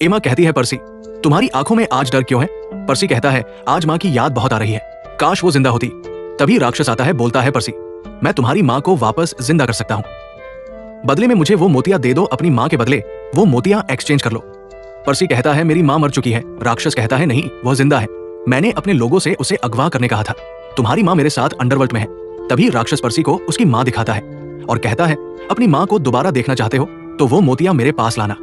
एमा कहती है, पर्सी तुम्हारी आंखों में आज डर क्यों है? पर्सी कहता है, आज माँ की याद बहुत आ रही है, काश वो जिंदा होती। तभी राक्षस आता है, बोलता है, पर्सी मैं तुम्हारी माँ को वापस जिंदा कर सकता हूँ, बदले में मुझे वो मोतिया दे दो, अपनी माँ के बदले वो मोतिया एक्सचेंज कर लो। पर्सी कहता है, मेरी माँ मर चुकी है। राक्षस कहता है, नहीं, वह जिंदा है, मैंने अपने लोगों से उसे अगवा करने कहा था, तुम्हारी माँ मेरे साथ अंडरवर्ल्ड में है। तभी राक्षस पर्सी को उसकी माँ दिखाता है और कहता है, अपनी माँ को दोबारा देखना चाहते हो तो वो मोतिया मेरे पास लाना।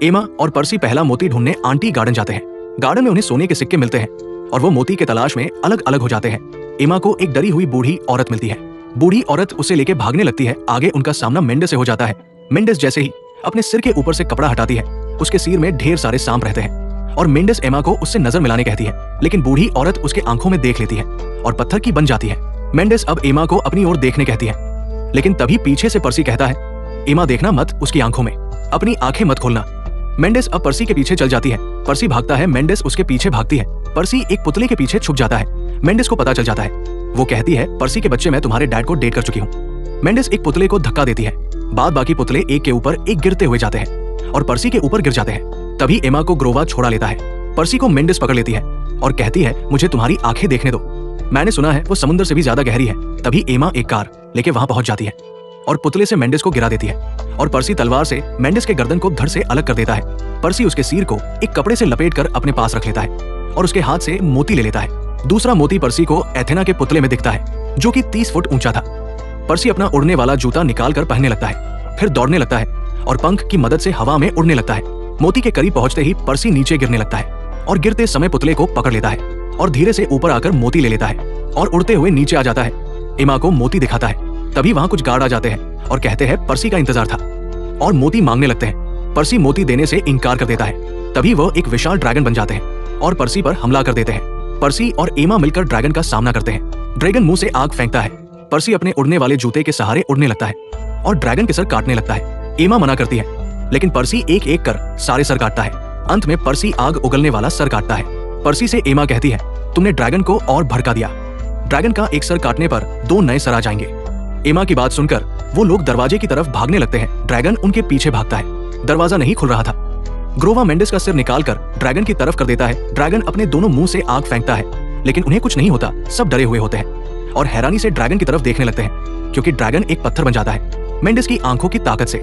एमा और पर्सी पहला मोती ढूंढने आंटी गार्डन जाते हैं। गार्डन में उन्हें सोने के सिक्के मिलते हैं और वो मोती के तलाश में अलग अलग हो जाते हैं। एमा को एक डरी हुई बूढ़ी औरत मिलती है। बूढ़ी औरत उसे लेके भागने लगती है। आगे उनका सामना मेंडेस से हो जाता है। मेंडेस जैसे ही अपने सिर के ऊपर से कपड़ा हटाती है, उसके सिर में ढेर सारे सांप रहते हैं और मेंडेस एमा को उससे नजर मिलाने कहती है, लेकिन बूढ़ी औरत उसके आंखों में देख लेती है और पत्थर की बन जाती है। मेंडेस अब एमा को अपनी ओर देखने कहती है, लेकिन तभी पीछे से पर्सी कहता है, एमा देखना मत उसकी आंखों में, अपनी आंखें मत खोलना। मेंडेस अब पर्सी के पीछे चल जाती है। पर्सी भागता है, मेंडेस उसके पीछे भागती है। पर्सी एक पुतले के पीछे छुप जाता है। मेंडेस को पता चल जाता है। वो कहती है, पर्सी के बच्चे, मैं तुम्हारे डैड को डेट कर चुकी हूँ। मेंडेस एक पुतले को धक्का देती है। बाद बाकी पुतले एक के ऊपर एक गिरते हुए जाते हैं और पर्सी के ऊपर गिर जाते हैं। तभी एमा को ग्रोवा छोड़ा लेता है। पर्सी को मेंडेस पकड़ लेती है और कहती है, मुझे तुम्हारी आंखें देखने दो, मैंने सुना है वो समुद्र से भी ज्यादा गहरी है। तभी एमा एक कार लेके वहां पहुंच जाती है और पुतले से मेंडेस को गिरा देती है और पर्सी तलवार से मेंडेस के गर्दन को धड़ से अलग कर देता है। पर्सी उसके सिर को एक कपड़े से लपेटकर अपने पास रख लेता है और उसके हाथ से मोती ले लेता है। दूसरा मोती पर्सी को एथेना के पुतले में दिखता है, जो कि 30 फुट ऊंचा था। पर्सी अपना उड़ने वाला जूता निकाल कर पहनने लगता है, फिर दौड़ने लगता है और पंख की मदद से हवा में उड़ने लगता है। मोती के करीब पहुंचते ही पर्सी नीचे गिरने लगता है और गिरते समय पुतले को पकड़ लेता है और धीरे से ऊपर आकर मोती ले लेता है और उड़ते हुए नीचे आ जाता है। एमा को मोती दिखाता है। तभी वहां कुछ गार्ड आ जाते हैं और कहते हैं, पर्सी का इंतजार था, और मोती मांगने लगते हैं। पर्सी मोती देने से इनकार कर देता है। तभी वह एक विशाल ड्रैगन बन जाते हैं और पर्सी पर हमला कर देते हैं। पर्सी और एमा मिलकर ड्रैगन का सामना करते हैं। ड्रैगन मुंह से आग फेंकता है। पर्सी अपने उड़ने वाले जूते के सहारे उड़ने लगता है और ड्रैगन के सर काटने लगता है। एमा मना करती है, लेकिन पर्सी एक एक कर सारे सर काटता है। अंत में पर्सी आग उगलने वाला सर काटता है। पर्सी से एमा कहती है, तुमने ड्रैगन को और भड़का दिया, ड्रैगन का एक सर काटने पर 2 नए सर आ जाएंगे। एमा की बात सुनकर वो लोग दरवाजे की तरफ भागने लगते हैं। ड्रैगन उनके पीछे भागता है। दरवाजा नहीं खुल रहा था। ग्रोवा मेंडेस का सिर निकालकर ड्रैगन की तरफ कर देता है। ड्रैगन अपने दोनों मुंह से आग फेंकता है, लेकिन उन्हें कुछ नहीं होता। सब डरे हुए होते हैं और हैरानी से ड्रैगन की तरफ देखने लगते हैं, क्योंकि ड्रैगन एक पत्थर बन जाता है मेंडेस की आंखों की ताकत से।